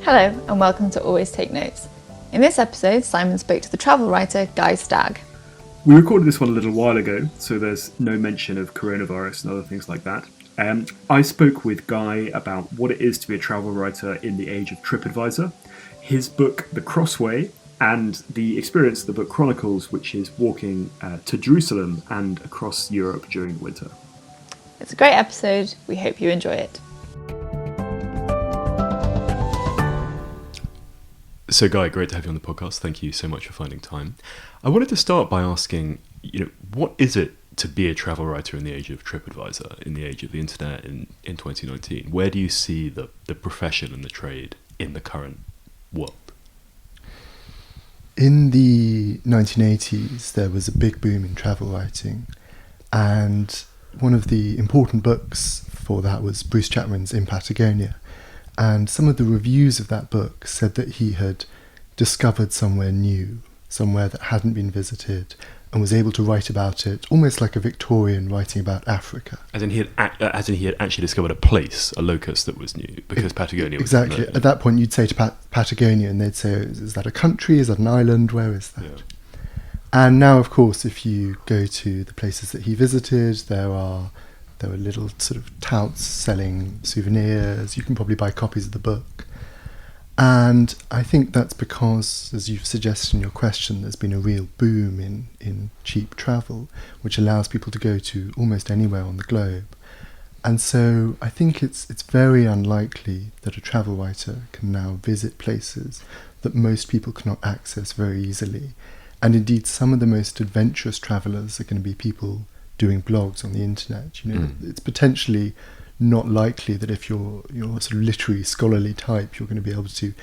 Hello and welcome to Always Take Notes. In this episode, Simon spoke to the travel writer Guy Stagg. We recorded this one a little while ago, so there's no mention of coronavirus and other things like that. I spoke with Guy about what it is to be a travel writer in the age of Tripadvisor, his book The Crossway, and the experience the book chronicles, which is walking to Jerusalem and across Europe during the winter. It's a great episode. We hope you enjoy it. So Guy, great to have you on the podcast. Thank you so much for finding time. I wanted to start by asking, what is it to be a travel writer in the age of Tripadvisor, in the age of the internet in 2019? Where do you see the profession and the trade in the current world? In the 1980s, there was a big boom in travel writing, and one of the important books for that was Bruce Chatwin's In Patagonia. And some of the reviews of that book said that he had discovered somewhere new, somewhere that hadn't been visited, and was able to write about it almost like a Victorian writing about Africa. As in he had actually discovered a place, a locus that was new, because Patagonia was exactly. unknown. At that point, you'd say to Patagonia, and they'd say, is that a country? Is that an island? Where is that? Yeah. And now, of course, if you go to the places that he visited, there were little sort of touts selling souvenirs. You can probably buy copies of the book. And I think that's because, as you've suggested in your question, there's been a real boom in cheap travel, which allows people to go to almost anywhere on the globe. And so I think it's very unlikely that a travel writer can now visit places that most people cannot access very easily. And indeed, some of the most adventurous travellers are going to be people doing blogs on the internet. It's potentially not likely that if you're sort of literary, scholarly type, you're going to be able to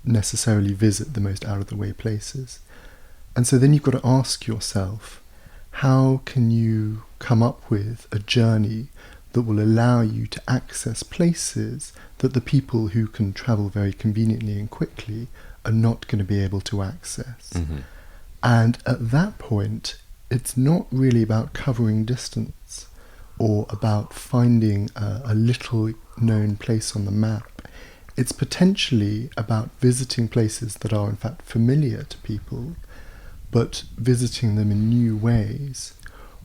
necessarily visit the most out-of-the-way places. And so then you've got to ask yourself, how can you come up with a journey that will allow you to access places that the people who can travel very conveniently and quickly are not going to be able to access? Mm-hmm. And at that point, it's not really about covering distance or about finding a little known place on the map. It's potentially about visiting places that are in fact familiar to people, but visiting them in new ways.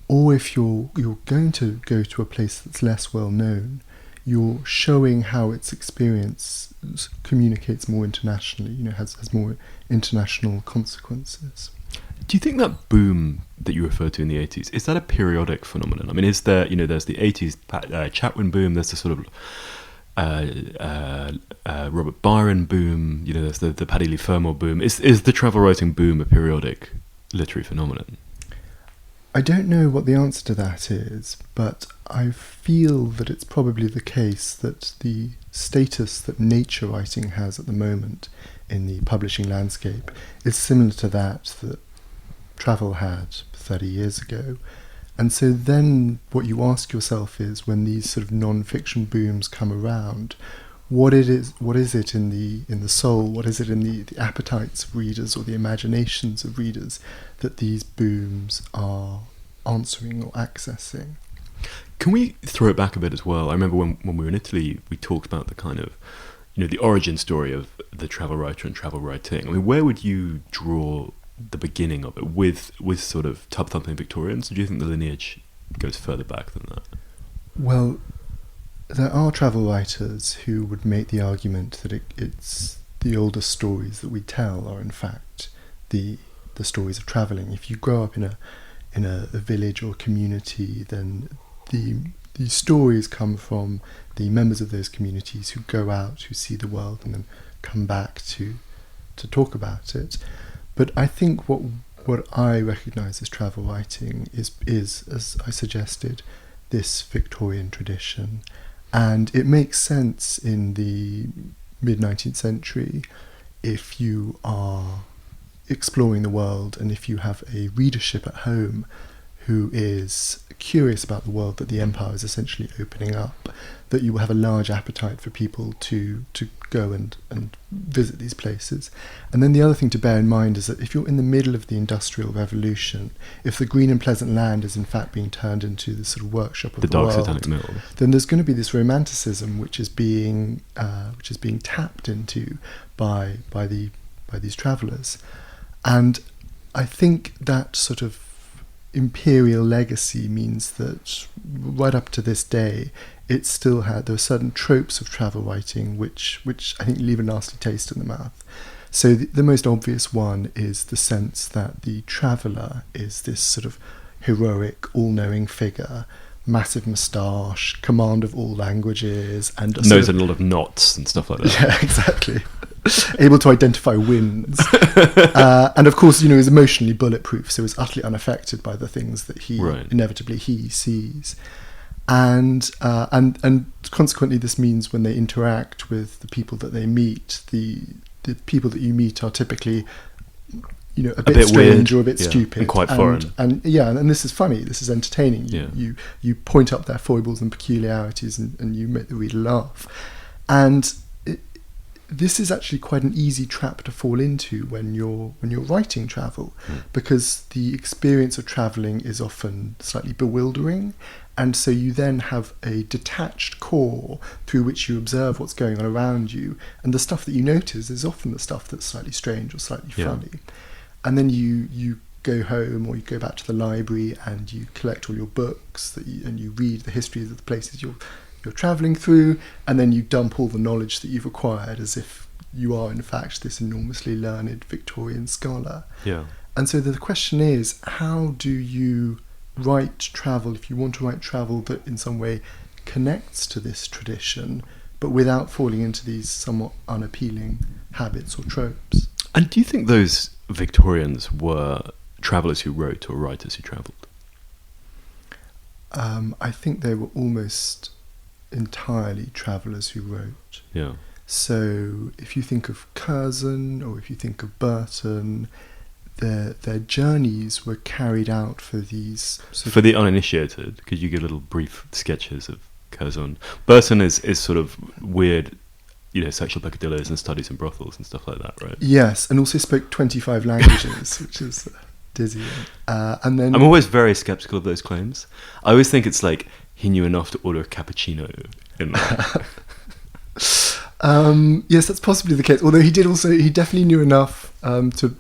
Or if you're going to go to a place that's less well known, you're showing how its experience communicates more internationally, has more international consequences. Do you think that boom that you referred to in the 80s, is that a periodic phenomenon? I mean, is there, there's the 80s Chatwin boom, there's the sort of Robert Byron boom, there's the Paddy Lee Fermor boom. Is the travel writing boom a periodic literary phenomenon? I don't know what the answer to that is, but I feel that it's probably the case that the status that nature writing has at the moment in the publishing landscape is similar to that travel had 30 years ago. And so then what you ask yourself is, when these sort of non-fiction booms come around, what is it in the soul, what is it in the appetites of readers or the imaginations of readers that these booms are answering or accessing? Can we throw it back a bit as well? I remember when we were in Italy, we talked about the kind of, the origin story of the travel writer and travel writing. I mean, where would you draw the beginning of it with sort of tub-thumping Victorians? Or do you think the lineage goes further back than that? Well, there are travel writers who would make the argument that it's the oldest stories that we tell are in fact the stories of travelling. If you grow up in a village or community, then the stories come from the members of those communities who go out, who see the world, and then come back to talk about it. But I think what I recognise as travel writing is, as I suggested, this Victorian tradition. And it makes sense in the mid-19th century if you are exploring the world and if you have a readership at home who is curious about the world that the empire is essentially opening up, that you will have a large appetite for people to go and visit these places. And then the other thing to bear in mind is that if you're in the middle of the Industrial Revolution, if the green and pleasant land is in fact being turned into the sort of workshop of the dark world, satanic mill, then there's going to be this romanticism which is being tapped into by these travellers. And I think that sort of imperial legacy means that right up to this day, it still there are certain tropes of travel writing which I think leave a nasty taste in the mouth. So the most obvious one is the sense that the traveller is this sort of heroic, all-knowing figure, massive moustache, command of all languages, and knows a lot of knots and stuff like that. Yeah, exactly. Able to identify winds, and of course, is emotionally bulletproof, so is utterly unaffected by the things that he inevitably sees, and consequently, this means when they interact with the people that they meet, the people that you meet are typically, a bit strange or a bit stupid and quite foreign, and this is funny, this is entertaining. You point up their foibles and peculiarities, and you make the reader laugh, and this is actually quite an easy trap to fall into when you're writing travel, because the experience of travelling is often slightly bewildering, and so you then have a detached core through which you observe what's going on around you, and the stuff that you notice is often the stuff that's slightly strange or slightly funny. And then you go home or you go back to the library and you collect all your books and you read the histories of the places you're travelling through, and then you dump all the knowledge that you've acquired as if you are in fact this enormously learned Victorian scholar. And so the question is, how do you write travel, if you want to write travel that in some way connects to this tradition, but without falling into these somewhat unappealing habits or tropes? And do you think those Victorians were travellers who wrote or writers who travelled? I think they were almost entirely travellers who wrote. So if you think of Curzon or if you think of Burton, their journeys were carried out for these... For the uninitiated, could you give little brief sketches of Curzon? Burton is sort of weird, sexual peccadillos and studies in brothels and stuff like that, right? Yes, and also spoke 25 languages, which is dizzying. And then I'm always very sceptical of those claims. I always think it's like he knew enough to order a cappuccino in there. Yes, that's possibly the case. Although he definitely knew enough to,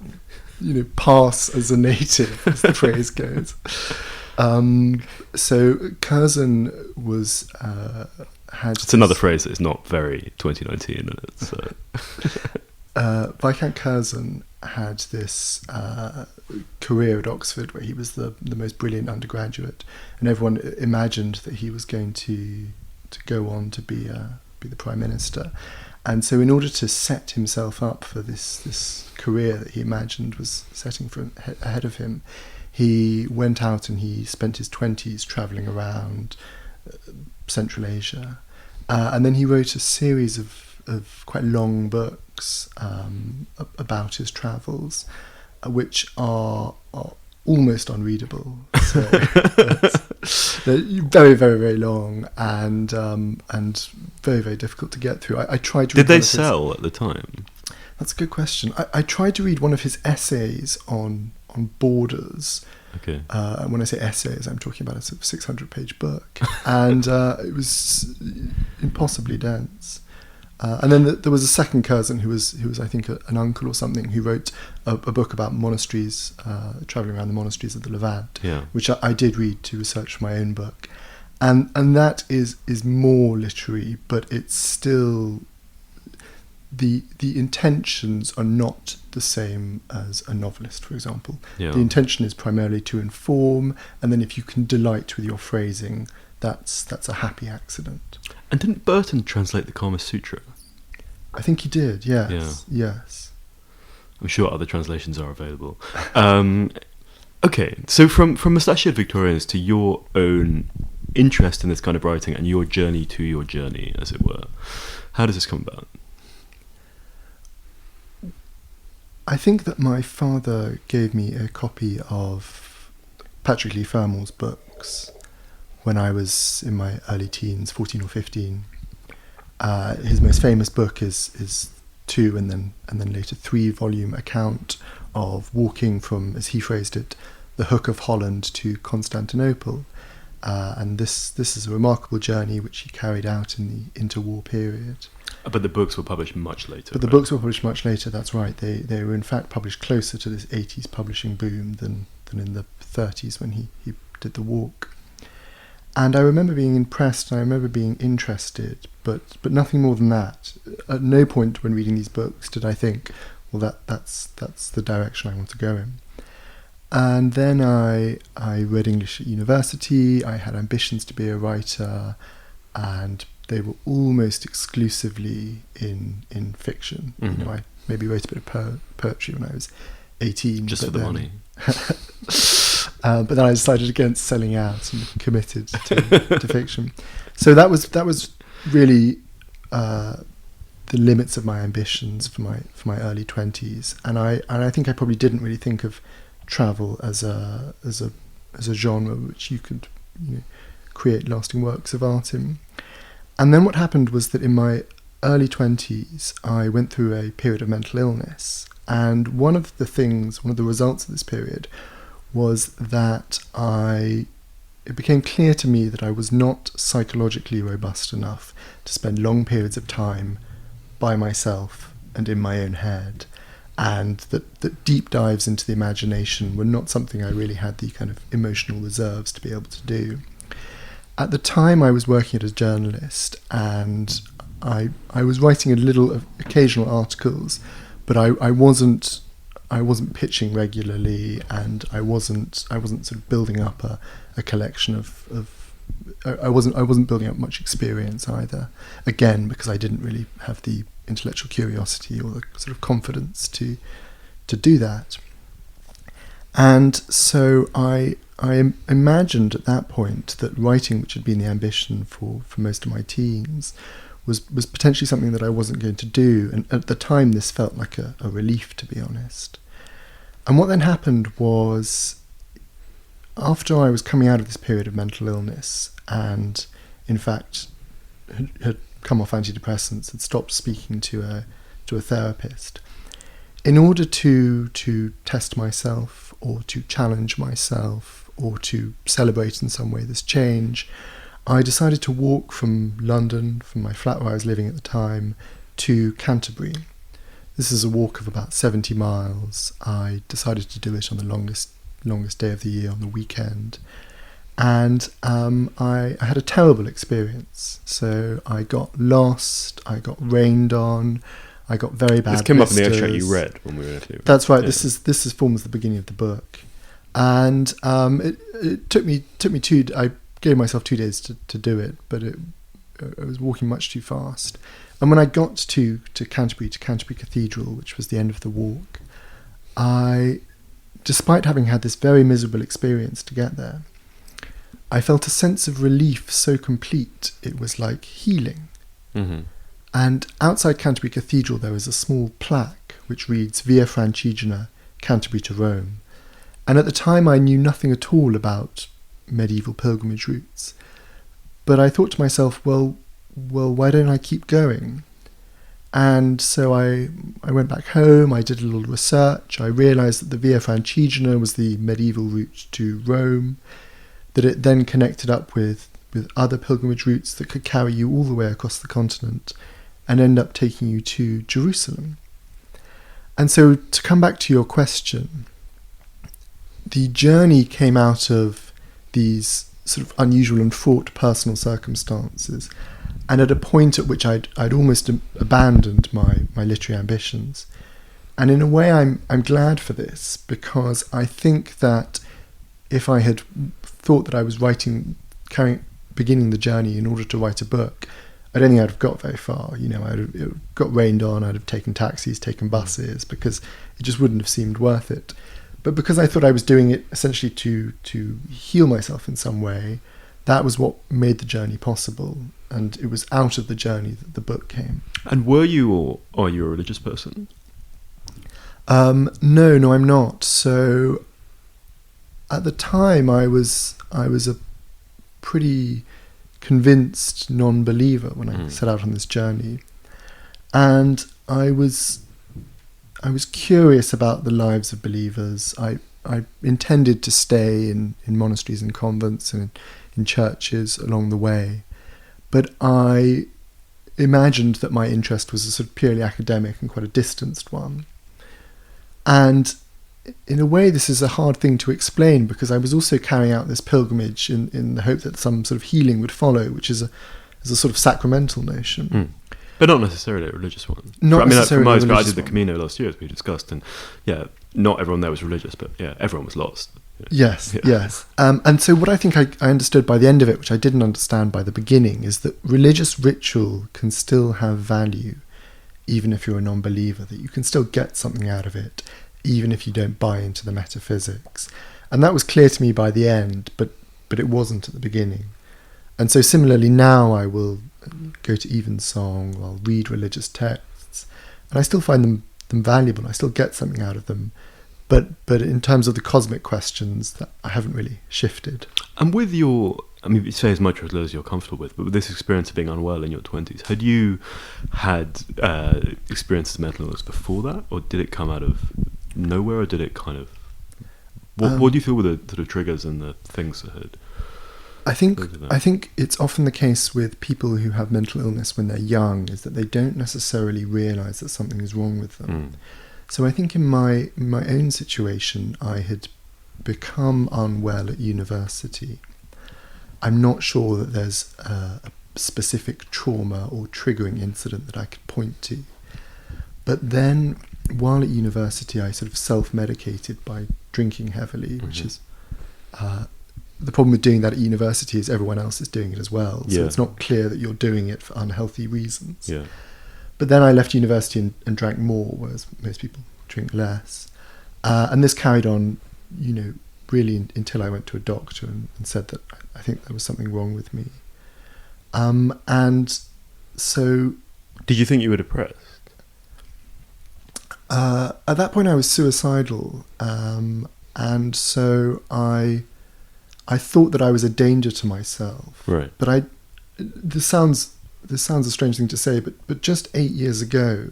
pass as a native, as the phrase goes. So Curzon was It's another phrase that is not very 2019. So. Viscount Curzon had this career at Oxford where he was the most brilliant undergraduate, and everyone imagined that he was going to go on to be the Prime Minister. And so in order to set himself up for this career that he imagined was setting ahead of him, he went out and he spent his 20s travelling around Central Asia. And then he wrote a series of quite long books about his travels, which are almost unreadable. So they're very, very, very long and very, very difficult to get through. I tried to read. Did they sell at the time? That's a good question. I tried to read one of his essays on borders. Okay. When I say essays, I'm talking about a sort of 600-page book, and it was impossibly dense. And then there was a second Curzon who was I think an uncle or something, who wrote a book about monasteries, travelling around the monasteries of the Levant, which I did read to research for my own book, and that is more literary, but it's still the intentions are not the same as a novelist, for example. The intention is primarily to inform, and then if you can delight with your phrasing, that's a happy accident. And didn't Burton translate the Kama Sutra? I think he did, yes. Yes. I'm sure other translations are available. Okay, so from mustachioed Victorians to your own interest in this kind of writing and your journey to your journey, as it were, how does this come about? I think that my father gave me a copy of Patrick Leigh Fermore's books when I was in my early teens, 14 or 15. His most famous book is 2 and then later 3-volume account of walking from, as he phrased it, the Hook of Holland to Constantinople. And this is a remarkable journey which he carried out in the interwar period. But the books were published much later. But the books were published much later, that's right. They were in fact published closer to this 80s publishing boom than in the 30s when he did the walk. And I remember being impressed and I remember being interested, but nothing more than that. At no point when reading these books did I think, well, that's the direction I want to go in. And then I read English at university, I had ambitions to be a writer, and they were almost exclusively in fiction. Mm-hmm. You know, I maybe wrote a bit of poetry when I was 18. Just for the money. But then I decided against selling out and committed to fiction. So that was really the limits of my ambitions for my early 20s, and I think I probably didn't really think of travel as a genre which you could, you know, create lasting works of art in. And then what happened was that in my early 20s I went through a period of mental illness, and one of the results of this period was that it became clear to me that I was not psychologically robust enough to spend long periods of time by myself and in my own head, and that deep dives into the imagination were not something I really had the kind of emotional reserves to be able to do. At the time I was working as a journalist, and I was writing occasional articles, but I wasn't pitching regularly, and I wasn't sort of building up a collection of I wasn't building up much experience either. Again, because I didn't really have the intellectual curiosity or the sort of confidence to do that. And so I imagined at that point that writing, which had been the ambition for most of my teens, was potentially something that I wasn't going to do. And at the time, this felt like a relief, to be honest. And what then happened was, after I was coming out of this period of mental illness, and in fact had come off antidepressants, had stopped speaking to a therapist, in order to test myself or to challenge myself or to celebrate in some way this change, I decided to walk from London, from my flat where I was living at the time, to Canterbury. This is a walk of about 70 miles. I decided to do it on the longest day of the year, on the weekend. And I had a terrible experience. So I got lost, I got rained on, I got very bad This came blisters. up in the extract you read when we were in Italy. That's right. Yeah. This forms the beginning of the book. And it took me I gave myself 2 days to do it, but I was walking much too fast. And when I got to Canterbury Cathedral, which was the end of the walk, despite having had this very miserable experience to get there, I felt a sense of relief so complete, it was like healing. Mm-hmm. And outside Canterbury Cathedral there was a small plaque which reads Via Francigena, Canterbury to Rome. And at the time I knew nothing at all about medieval pilgrimage routes. But I thought to myself, well, why don't I keep going? And so I went back home, I did a little research, I realised that the Via Francigena was the medieval route to Rome, that it then connected up with other pilgrimage routes that could carry you all the way across the continent and end up taking you to Jerusalem. And so to come back to your question, the journey came out of these sort of unusual and fraught personal circumstances, and at a point at which I'd almost abandoned my literary ambitions. And in a way I'm glad for this, because I think that if I had thought that I was beginning the journey in order to write a book, I don't think I'd have got very far. You know, I'd have got rained on, I'd have taken taxis, taken buses, because it just wouldn't have seemed worth it. But because I thought I was doing it essentially to heal myself in some way, that was what made the journey possible. And it was out of the journey that the book came. And were you or are you a religious person? No, I'm not. So at the time I was a pretty convinced non-believer when I set out on this journey, and I was curious about the lives of believers. I intended to stay in monasteries and convents and in churches along the way, but I imagined that my interest was a sort of purely academic and quite a distanced one. And in a way, this is a hard thing to explain, because I was also carrying out this pilgrimage in the hope that some sort of healing would follow, which is a sort of sacramental notion. But not necessarily a religious one. Not necessarily for my a experience, I religious did the one. Camino last year, as we discussed, and not everyone there was religious, but everyone was lost. Yes, Yeah. yes. And so what I think I understood by the end of it, which I didn't understand by the beginning, is that religious ritual can still have value, even if you're a non-believer, that you can still get something out of it, even if you don't buy into the metaphysics. And that was clear to me by the end, but it wasn't at the beginning. And so similarly now I will go to evensong, I'll read religious texts, and I still find them valuable. I still get something out of them. But in terms of the cosmic questions, that I haven't really shifted. And with you say as much or as little as you're comfortable with, but with this experience of being unwell in your 20s, had you had experiences of mental illness before that, or did it come out of nowhere, or did it kind of... What do you feel were the sort of triggers and the things that had... I think it's often the case with people who have mental illness when they're young, is that they don't necessarily realise that something is wrong with them. So I think in my own situation, I had become unwell at university. I'm not sure that there's a specific trauma or triggering incident that I could point to. But then, while at university, I sort of self-medicated by drinking heavily, which is... the problem with doing that at university is everyone else is doing it as well. So it's not clear that you're doing it for unhealthy reasons. Yeah. But then I left university and drank more, whereas most people drink less. And this carried on, really until I went to a doctor and said that I think there was something wrong with me. And so... Did you think you were depressed? At that point I was suicidal. And so I thought that I was a danger to myself. Right. But this sounds a strange thing to say, but just 8 years ago,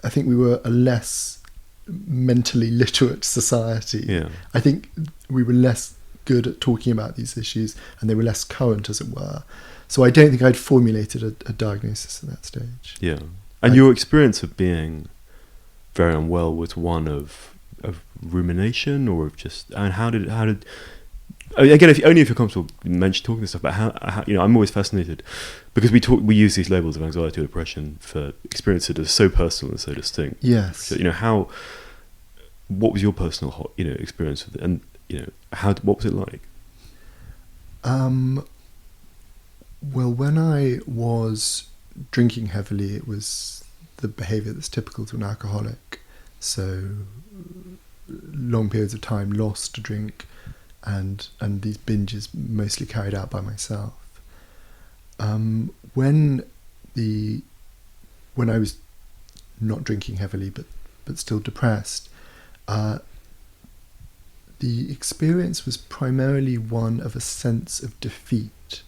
I think we were a less mentally literate society. Yeah. I think we were less good at talking about these issues, and they were less current, as it were. So I don't think I'd formulated a diagnosis at that stage. Yeah. And your experience of being very unwell was one of rumination, or of just... And how did again, if you're comfortable talking this stuff, but how I'm always fascinated, because we use these labels of anxiety or depression for experiences that are so personal and so distinct. Yes. So, what was your personal experience with it, and what was it like? Well, when I was drinking heavily, it was the behaviour that's typical to an alcoholic. So long periods of time lost to drink, and these binges mostly carried out by myself. When I was not drinking heavily but still depressed, the experience was primarily one of a sense of defeat.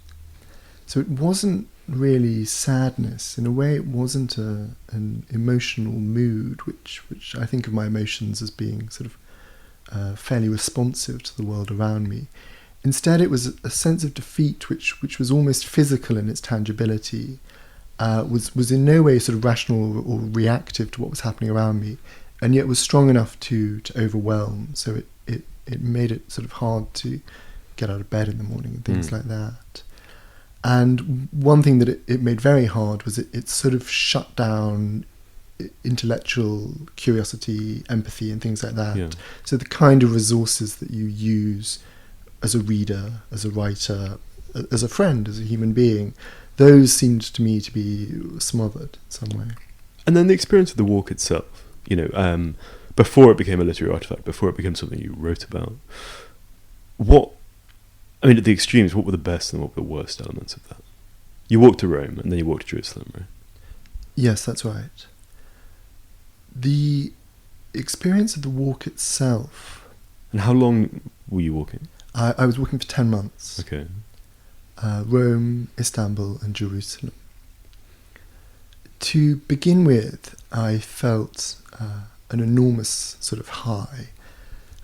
So it wasn't really sadness. In a way, it wasn't an emotional mood, which I think of my emotions as being sort of fairly responsive to the world around me. Instead, it was a sense of defeat, which was almost physical in its tangibility, was in no way sort of rational or reactive to what was happening around me, and yet was strong enough to overwhelm. So it made it sort of hard to get out of bed in the morning and things like that. And one thing that it made very hard was it sort of shut down intellectual curiosity, empathy, and things like that. Yeah. So the kind of resources that you use as a reader, as a writer, as a friend, as a human being, those seemed to me to be smothered in some way. And then the experience of the walk itself, before it became a literary artifact, before it became something you wrote about, at the extremes, what were the best and what were the worst elements of that? You walked to Rome and then you walked to Jerusalem, right? Yes, that's right. The experience of the walk itself... And how long were you walking? I was walking for 10 months. Okay. Rome, Istanbul and Jerusalem. To begin with, I felt an enormous sort of high.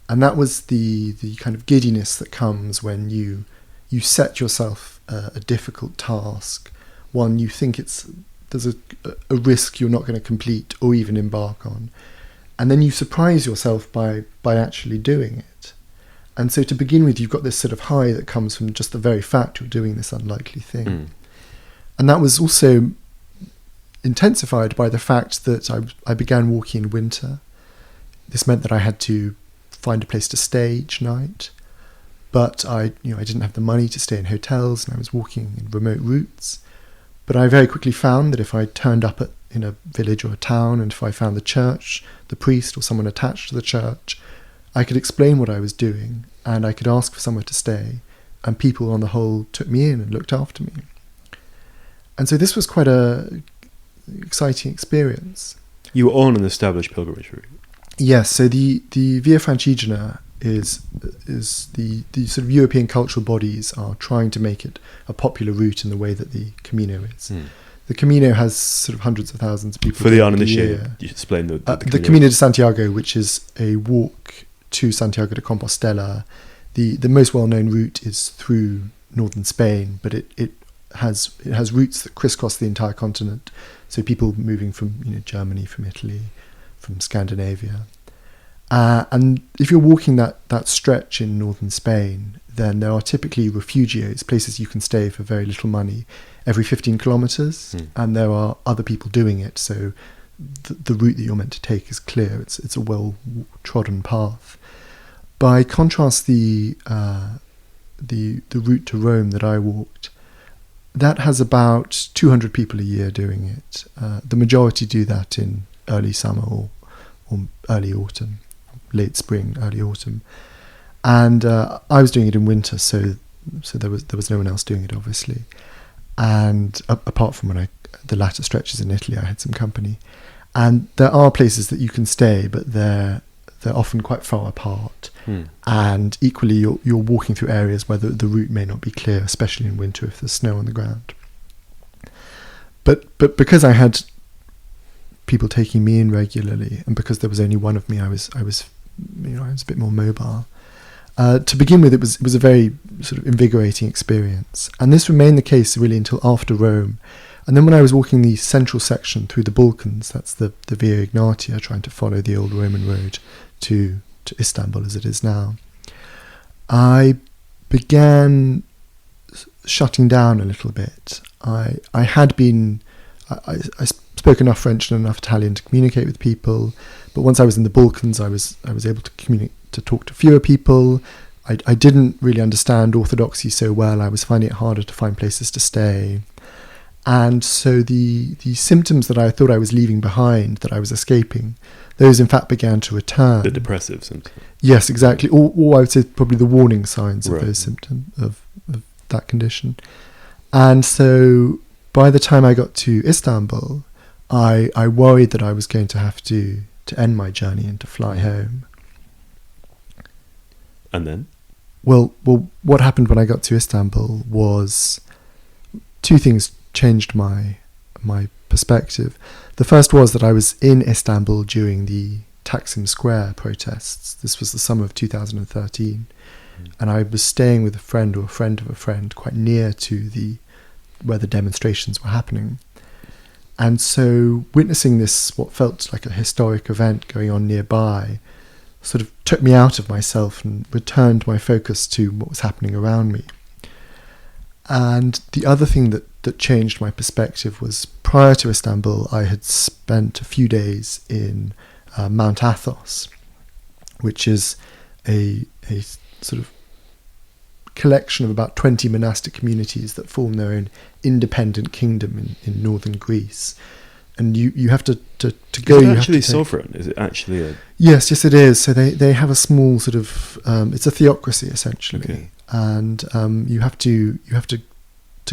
And that was the kind of giddiness that comes when you set yourself a difficult task, one you think there's a risk you're not going to complete or even embark on. And then you surprise yourself by actually doing it. And so to begin with, you've got this sort of high that comes from just the very fact you're doing this unlikely thing. Mm. And that was also intensified by the fact that I began walking in winter. This meant that I had to find a place to stay each night. But I didn't have the money to stay in hotels, and I was walking in remote routes. But I very quickly found that if I turned up in a village or a town, and if I found the church, the priest or someone attached to the church, I could explain what I was doing, and I could ask for somewhere to stay, and people on the whole took me in and looked after me. And so this was quite a exciting experience. You were on an established pilgrimage route. Yes, so the Via Francigena is the sort of European cultural bodies are trying to make it a popular route in the way that the Camino is. Mm. The Camino has sort of hundreds of thousands of people. For the uninitiated, you explain the Camino de Santiago, which is a walk to Santiago de Compostela. The most well-known route is through northern Spain, but it has routes that crisscross the entire continent. So people moving from Germany, from Italy, from Scandinavia. And if you're walking that stretch in northern Spain, then there are typically refugios, places you can stay for very little money, every 15 kilometres, and there are other people doing it. So the route that you're meant to take is clear. It's a well-trodden path. By contrast, the route to Rome that I walked, that has about 200 people a year doing it. The majority do that in early summer or early autumn, late spring, early autumn. And I was doing it in winter, so there was no one else doing it, obviously. And apart from the latter stretches in Italy, I had some company. And there are places that you can stay, but they're often quite far apart. And equally, you're walking through areas where the route may not be clear, especially in winter if there's snow on the ground. But because I had people taking me in regularly, and because there was only one of me, I was a bit more mobile. To begin with, it was a very sort of invigorating experience, and this remained the case really until after Rome. And then when I was walking the central section through the Balkans, that's the Via Egnatia, trying to follow the old Roman road to Istanbul as it is now, I began shutting down a little bit. I spoke enough French and enough Italian to communicate with people, but once I was in the Balkans, I was able to talk to fewer people. I didn't really understand Orthodoxy so well. I was finding it harder to find places to stay. And so the symptoms that I thought I was leaving behind, that I was escaping, those in fact began to return. The depressive symptoms. Yes, exactly. Or I would say probably the warning signs of Right. those symptoms, of that condition. And so by the time I got to Istanbul, I worried that I was going to have to end my journey and to fly home. And then? Well, what happened when I got to Istanbul was two things changed my perspective. The first was that I was in Istanbul during the Taksim Square protests. This was the summer of 2013. And I was staying with a friend or a friend of a friend quite near to where the demonstrations were happening. And so witnessing this, what felt like a historic event going on nearby, sort of took me out of myself and returned my focus to what was happening around me. And the other thing that changed my perspective was, prior to Istanbul, I had spent a few days in Mount Athos, which is a sort of collection of about 20 monastic communities that form their own independent kingdom in northern Greece. And you have to go. Is it actually sovereign? Is it actually a... Yes, it is. So they have a small sort of it's a theocracy essentially, Okay. and you have to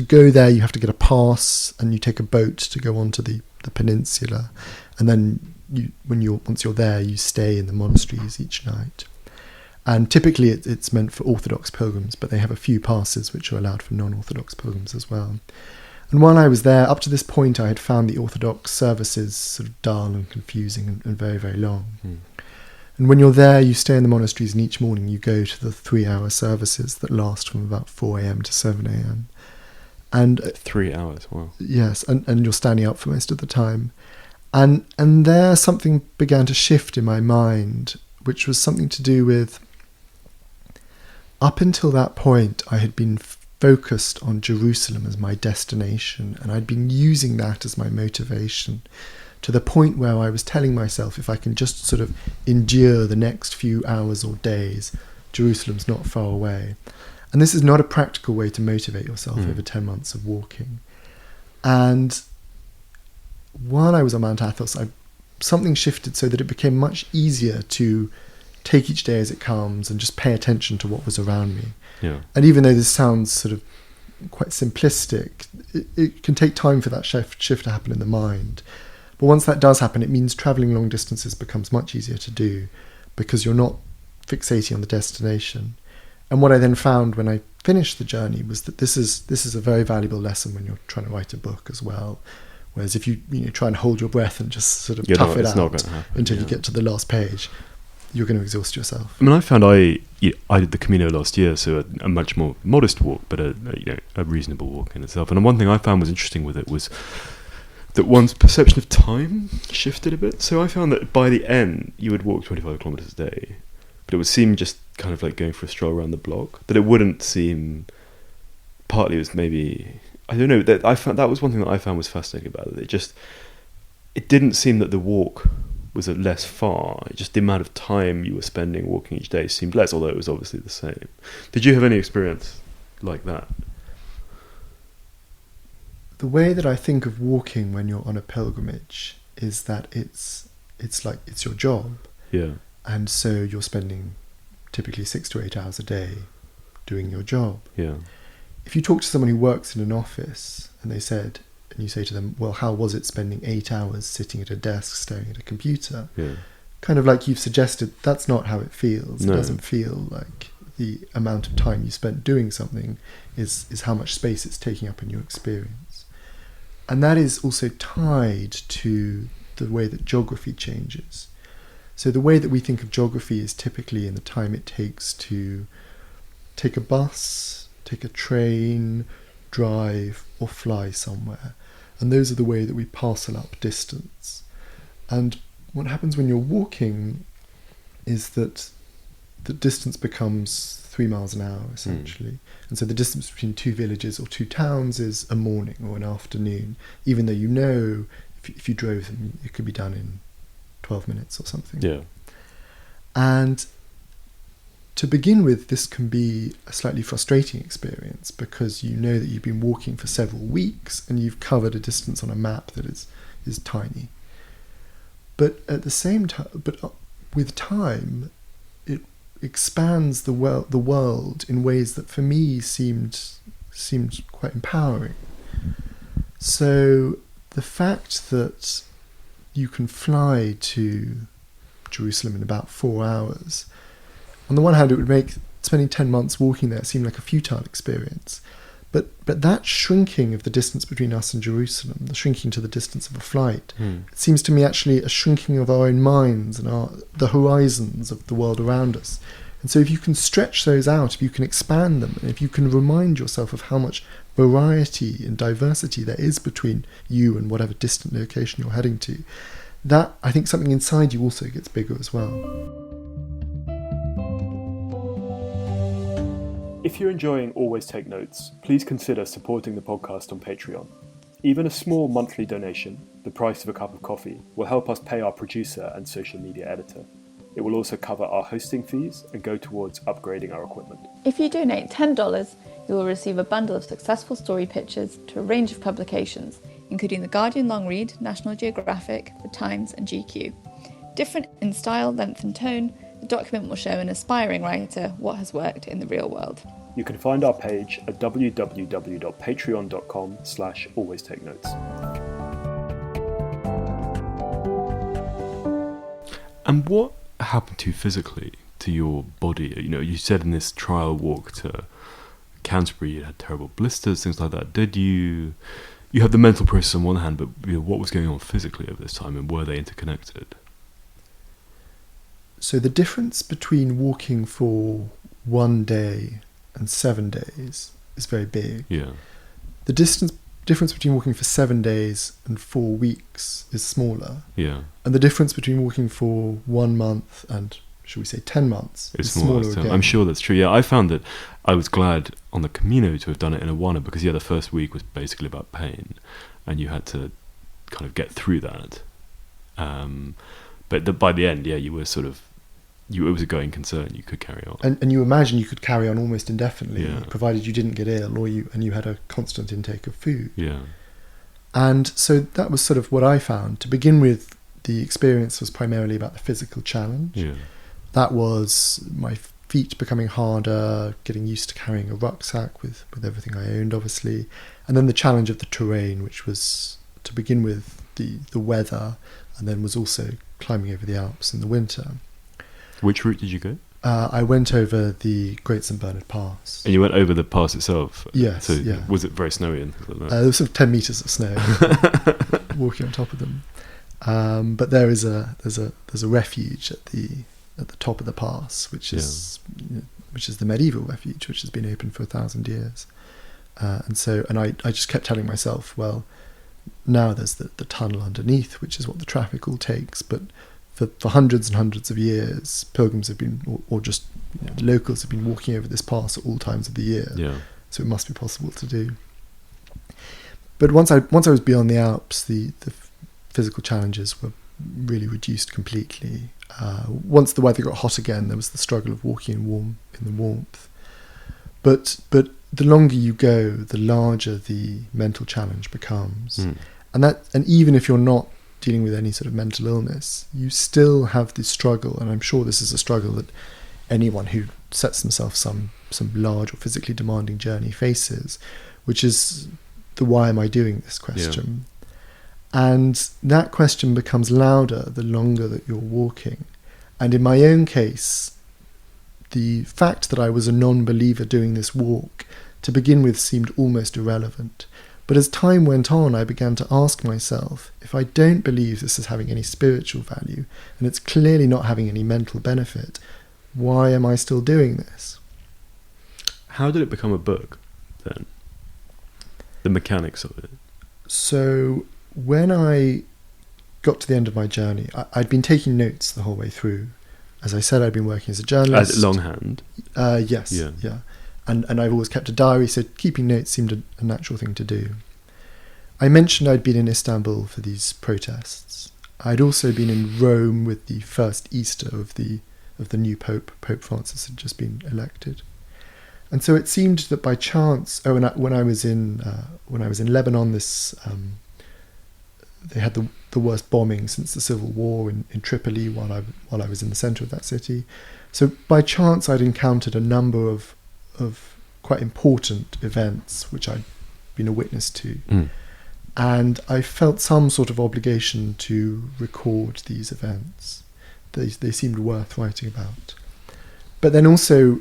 go there. You have to get a pass, and you take a boat to go onto the peninsula, and then once you're there, you stay in the monasteries each night. And typically it's meant for Orthodox pilgrims, but they have a few passes which are allowed for non-Orthodox pilgrims as well. And while I was there, up to this point, I had found the Orthodox services sort of dull and confusing and very, very long. And when you're there, you stay in the monasteries, and each morning you go to the 3-hour services that last from about 4 a.m. to 7 a.m. And 3 hours, wow. Yes, and you're standing up for most of the time. And there something began to shift in my mind, which was something to do with, up until that point, I had been focused on Jerusalem as my destination, and I'd been using that as my motivation, to the point where I was telling myself, if I can just sort of endure the next few hours or days, Jerusalem's not far away. And this is not a practical way to motivate yourself over 10 months of walking. And while I was on Mount Athos, something shifted so that it became much easier to take each day as it comes and just pay attention to what was around me. Yeah. And even though this sounds sort of quite simplistic, it can take time for that shift to happen in the mind. But once that does happen, it means travelling long distances becomes much easier to do, because you're not fixating on the destination. And what I then found when I finished the journey was that this is a very valuable lesson when you're trying to write a book as well. Whereas if you try and hold your breath and just sort of tough it out until you get to the last page, you're going to exhaust yourself. I mean, I found I did the Camino last year, so a much more modest walk, but a reasonable walk in itself. And one thing I found was interesting with it was that one's perception of time shifted a bit. So I found that by the end, you would walk 25 kilometres a day, but it would seem just kind of like going for a stroll around the block. That it wouldn't seem. Partly it was maybe, I don't know. That I found that was one thing that I found was fascinating about it. It didn't seem that the walk was less far. Just the amount of time you were spending walking each day seemed less, although it was obviously the same. Did you have any experience like that? The way that I think of walking when you're on a pilgrimage is that it's like it's your job. Yeah. And so you're spending typically 6 to 8 hours a day doing your job. Yeah. If you talk to someone who works in an office and you say to them, well, how was it spending 8 hours sitting at a desk staring at a computer? Yeah. Kind of like you've suggested, that's not how it feels. No. It doesn't feel like the amount of time you spent doing something is how much space it's taking up in your experience. And that is also tied to the way that geography changes. So the way that we think of geography is typically in the time it takes to take a bus, take a train, drive, or fly somewhere. And those are the way that we parcel up distance. And what happens when you're walking is that the distance becomes 3 miles an hour, essentially. And so the distance between 2 villages or 2 towns is a morning or an afternoon, even though if you drove them, it could be done in 12 minutes or something. Yeah. And to begin with, this can be a slightly frustrating experience, because you know that you've been walking for several weeks and you've covered a distance on a map that is tiny. But at the same time, with time, it expands the world in ways that for me seemed quite empowering. So the fact that you can fly to Jerusalem in about 4 hours, on the one hand, it would make spending 10 months walking there seem like a futile experience. But that shrinking of the distance between us and Jerusalem, the shrinking to the distance of a flight, it seems to me actually a shrinking of our own minds and the horizons of the world around us. And so if you can stretch those out, if you can expand them, and if you can remind yourself of how much variety and diversity there is between you and whatever distant location you're heading to, that, I think, something inside you also gets bigger as well. If you're enjoying Always Take Notes, please consider supporting the podcast on Patreon. Even a small monthly donation, the price of a cup of coffee, will help us pay our producer and social media editor. It will also cover our hosting fees and go towards upgrading our equipment. If you donate $10, you will receive a bundle of successful story pictures to a range of publications, including The Guardian Long Read, National Geographic, The Times and GQ. Different in style, length and tone, the document will show an aspiring writer what has worked in the real world. You can find our page at www.patreon.com/alwaystakenotes. And what happened to you physically? to your body? You know, you said in this trial walk to Canterbury you had terrible blisters, things like that. Did you have the mental process on one hand, but what was going on physically over this time, and were they interconnected? So the difference between walking for 1 day and 7 days is very big. Yeah. The difference between walking for 7 days and 4 weeks is smaller. Yeah. And the difference between walking for 1 month and, should we say, 10 months is smaller again. I'm sure that's true. Yeah, I found that I was glad on the Camino to have done it in Awana because, the first week was basically about pain and you had to kind of get through that. But by the end, you were sort of, it was a going concern. You could carry on. And you imagine you could carry on almost indefinitely, Yeah. provided you didn't get ill and you had a constant intake of food. Yeah. And so that was sort of what I found. To begin with, the experience was primarily about the physical challenge. Yeah. That was my feet becoming harder, getting used to carrying a rucksack with everything I owned, obviously. And then the challenge of the terrain, which was, to begin with, the weather, and then was also climbing over the Alps in the winter. Which route did you go? I went over the Great St Bernard Pass. And you went over the pass itself? Yes, So yeah. was it very snowy and things like that? There was sort of 10 metres of snow walking on top of them. But there's a refuge at the top of the pass, which is the medieval refuge, which has been open for 1,000 years. And I just kept telling myself, well, now there's the tunnel underneath, which is what the traffic all takes, but for hundreds and hundreds of years, pilgrims have been, or just locals have been walking over this pass at all times of the year. Yeah. So it must be possible to do. But once I was beyond the Alps, the physical challenges were really reduced completely. Once the weather got hot again, there was the struggle of walking in the warmth. But the longer you go, the larger the mental challenge becomes. And even if you're not dealing with any sort of mental illness, you still have this struggle, and I'm sure this is a struggle that anyone who sets themselves some large or physically demanding journey faces, which is the why am I doing this question. And that question becomes louder the longer that you're walking. And in my own case, the fact that I was a non-believer doing this walk to begin with seemed almost irrelevant. But as time went on, I began to ask myself, if I don't believe this is having any spiritual value, and it's clearly not having any mental benefit, why am I still doing this? How did it become a book, then? The mechanics of it. So when I got to the end of my journey, I'd been taking notes the whole way through. As I said, I'd been working as a journalist. As longhand? Yes, yeah. And I've always kept a diary, so keeping notes seemed a natural thing to do. I mentioned I'd been in Istanbul for these protests. I'd also been in Rome with the first Easter of the new Pope. Pope Francis had just been elected. And so it seemed that by chance, when I was in Lebanon, they had the worst bombing since the civil war in Tripoli while I was in the centre of that city. So by chance I'd encountered a number of quite important events which I'd been a witness to. And I felt some sort of obligation to record these events. They seemed worth writing about. But then also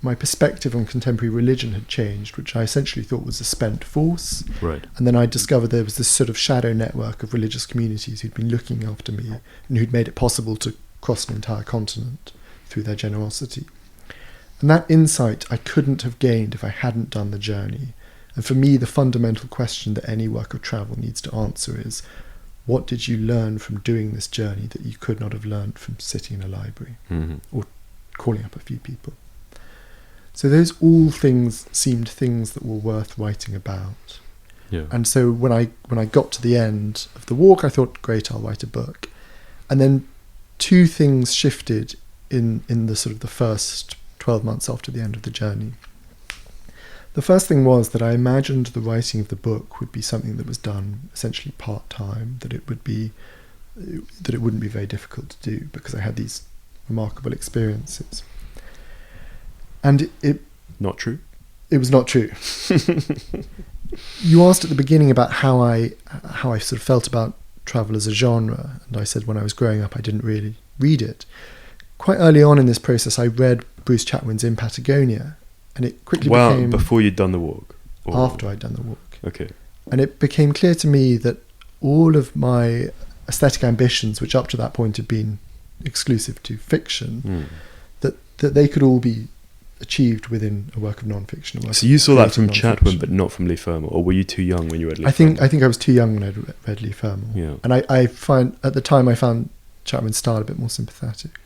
my perspective on contemporary religion had changed, which I essentially thought was a spent force. Right. And then I discovered there was this sort of shadow network of religious communities who'd been looking after me and who'd made it possible to cross an entire continent through their generosity. And that insight I couldn't have gained if I hadn't done the journey. And for me, the fundamental question that any work of travel needs to answer is, what did you learn from doing this journey that you could not have learned from sitting in a library or calling up a few people? So those all things seemed things that were worth writing about. Yeah. And so when I got to the end of the walk, I thought, great, I'll write a book. And then two things shifted in the sort of the first 12 months after the end of the journey. The first thing was that I imagined the writing of the book would be something that was done essentially part-time, that it wouldn't be very difficult to do because I had these remarkable experiences. And it not true? It was not true. You asked at the beginning about how I sort of felt about travel as a genre, and I said when I was growing up I didn't really read it. quite early on in this process, I read Bruce Chatwin's In Patagonia, and it quickly became... before you'd done the walk? Or... After I'd done the walk. Okay. And it became clear to me that all of my aesthetic ambitions, which up to that point had been exclusive to fiction, that they could all be achieved within a work of non-fiction. So you saw that from Chatwin, but not from Lee Fermor, or were you too young when you read Lee Fermor? I think I was too young when I read Lee Fermor. Yeah. And I find, at the time, I found Chatwin's style a bit more sympathetic.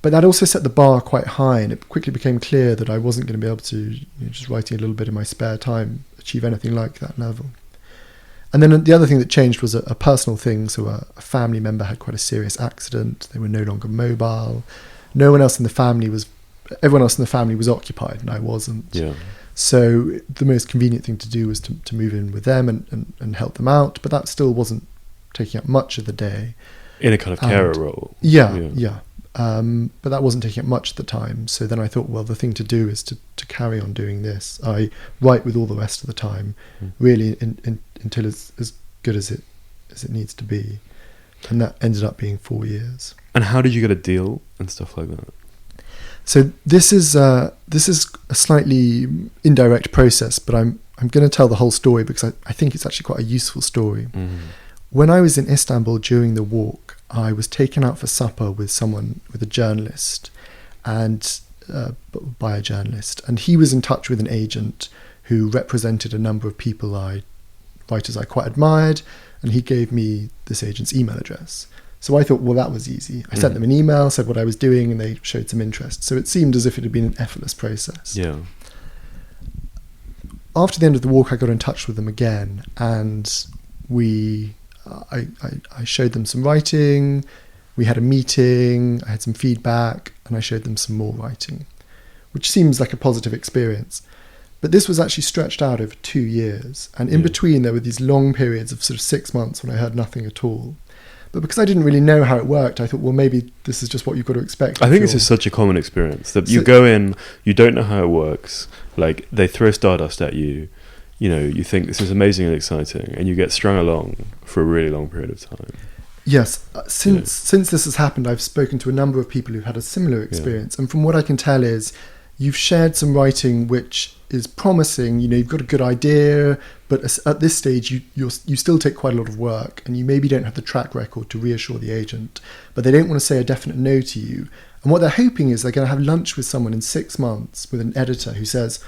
But that also set the bar quite high, and it quickly became clear that I wasn't going to be able to, just writing a little bit in my spare time, achieve anything like that level. And then the other thing that changed was a personal thing. So a family member had quite a serious accident. They were no longer mobile. Everyone else in the family was occupied, and I wasn't. Yeah. So the most convenient thing to do was to move in with them and help them out. But that still wasn't taking up much of the day. In a kind of carer role. Yeah. But that wasn't taking up much at the time. So then I thought, well, the thing to do is to carry on doing this. I write with all the rest of the time, really until it's as good as it needs to be. And that ended up being 4 years. And how did you get a deal and stuff like that? So this is a slightly indirect process, but I'm going to tell the whole story because I think it's actually quite a useful story. Mm-hmm. When I was in Istanbul during the walk, I was taken out for supper with a journalist, and by a journalist, and he was in touch with an agent who represented a number of writers I quite admired, and he gave me this agent's email address. So I thought, well, that was easy. I sent them an email, said what I was doing, and they showed some interest. So it seemed as if it had been an effortless process. Yeah. After the end of the walk, I got in touch with them again, and I showed them some writing, we had a meeting, I had some feedback, and I showed them some more writing, which seems like a positive experience. But this was actually stretched out over 2 years, and in between there were these long periods of sort of 6 months when I heard nothing at all. But because I didn't really know how it worked, I thought, well, maybe this is just what you've got to expect. I think this is such a common experience, that you go in, you don't know how it works, like they throw stardust at you, you think this is amazing and exciting, and you get strung along for a really long period of time. Yes, since this has happened, I've spoken to a number of people who've had a similar experience, and from what I can tell is you've shared some writing which is promising, you've got a good idea, but at this stage you still take quite a lot of work, and you maybe don't have the track record to reassure the agent, but they don't want to say a definite no to you. And what they're hoping is they're going to have lunch with someone in 6 months, with an editor who says,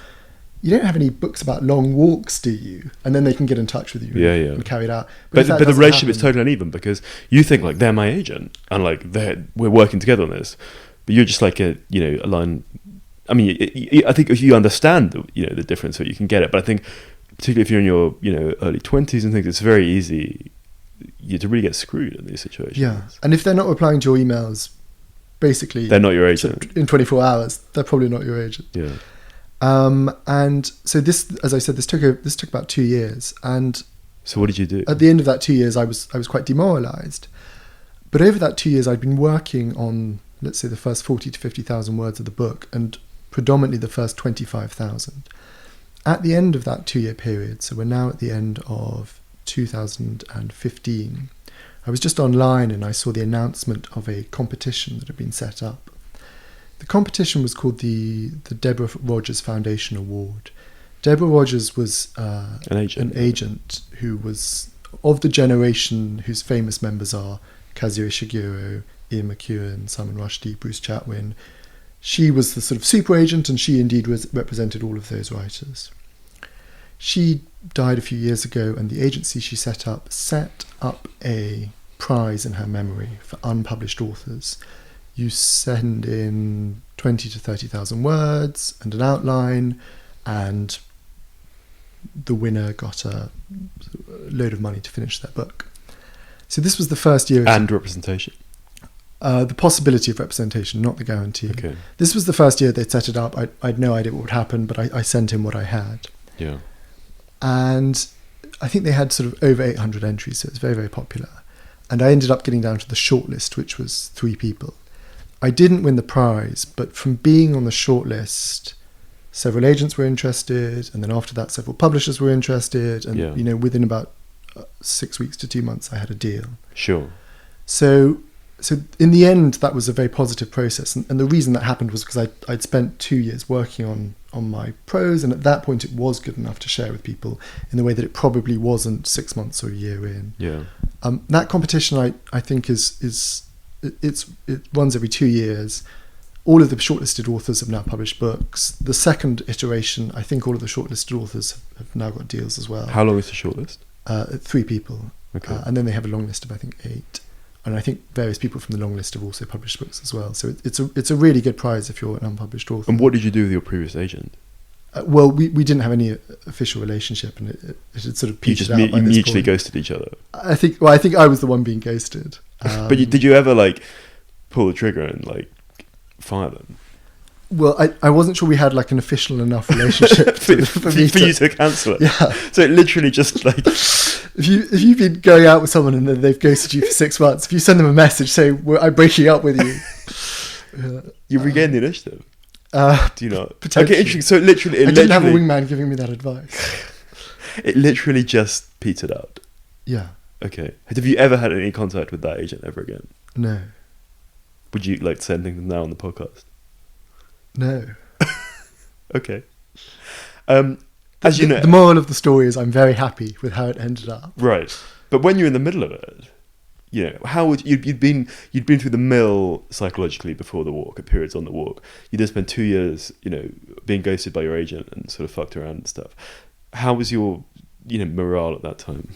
you don't have any books about long walks, do you? And then they can get in touch with you and carry it out. But the relationship is totally uneven, because you think like they're my agent and like we're working together on this, but you're just like a line. I mean, I think if you understand the difference, so you can get it. But I think particularly if you're in your early 20s and things, it's very easy to really get screwed in these situations. Yeah, and if they're not replying to your emails, basically they're not your agent. In 24 hours, they're probably not your agent. Yeah. And so this, as I said, this took about 2 years. And so what did you do? At the end of that 2 years, I was quite demoralised. But over that 2 years, I'd been working on, let's say, the first 40 to 50,000 words of the book, and predominantly the first 25,000. At the end of that 2 year period, so we're now at the end of 2015, I was just online and I saw the announcement of a competition that had been set up. The competition was called the Deborah Rogers Foundation Award. Deborah Rogers was an agent who was of the generation whose famous members are Kazuo Ishiguro, Ian McEwan, Salman Rushdie, Bruce Chatwin. She was the sort of super agent, and she indeed represented all of those writers. She died a few years ago, and the agency she set up a prize in her memory for unpublished authors. You send in 20 to 30,000 words and an outline, and the winner got a load of money to finish their book. So this was the first year... And representation? The possibility of representation, not the guarantee. Okay. This was the first year they'd set it up. I had no idea what would happen, but I sent in what I had. Yeah. And I think they had sort of over 800 entries, so it's very, very popular. And I ended up getting down to the shortlist, which was 3 people. I didn't win the prize, but from being on the shortlist, several agents were interested, and then after that, several publishers were interested, and within about 6 weeks to 2 months, I had a deal. Sure. So So in the end, that was a very positive process. And the reason that happened was because I'd spent 2 years working on my prose, and at that point it was good enough to share with people in the way that it probably wasn't 6 months or a year in. Yeah. That competition, I think, it runs every 2 years. All of the shortlisted authors have now published books. The second iteration, I think all of the shortlisted authors have now got deals as well. How long is the shortlist? 3 people. Okay. And then they have a long list of, I think, 8. And I think various people from the long list have also published books as well. So it's a really good prize if you're an unpublished author. And what did you do with your previous agent? Well, we didn't have any official relationship, and it had sort of petered out. You mutually ghosted each other. I think I was the one being ghosted. But did you ever like pull the trigger and like fire them? Well, I wasn't sure we had like an official enough relationship for you to cancel it. Yeah. So it literally just like if you've been going out with someone and then they've ghosted you for 6 months, if you send them a message saying I'm breaking up with you, you regain the initiative. Do you not? Potentially. Okay, interesting. So I didn't have a wingman giving me that advice. It literally just petered out. Yeah. Okay. Have you ever had any contact with that agent ever again? No. Would you like to say anything to them now on the podcast? No. Okay. As you know, the moral of the story is I'm very happy with how it ended up. Right. But when you're in the middle of it, you know, how would you'd been through the mill psychologically before the walk, at periods on the walk. You then spent 2 years, you know, being ghosted by your agent and sort of fucked around and stuff. How was your, you know, morale at that time?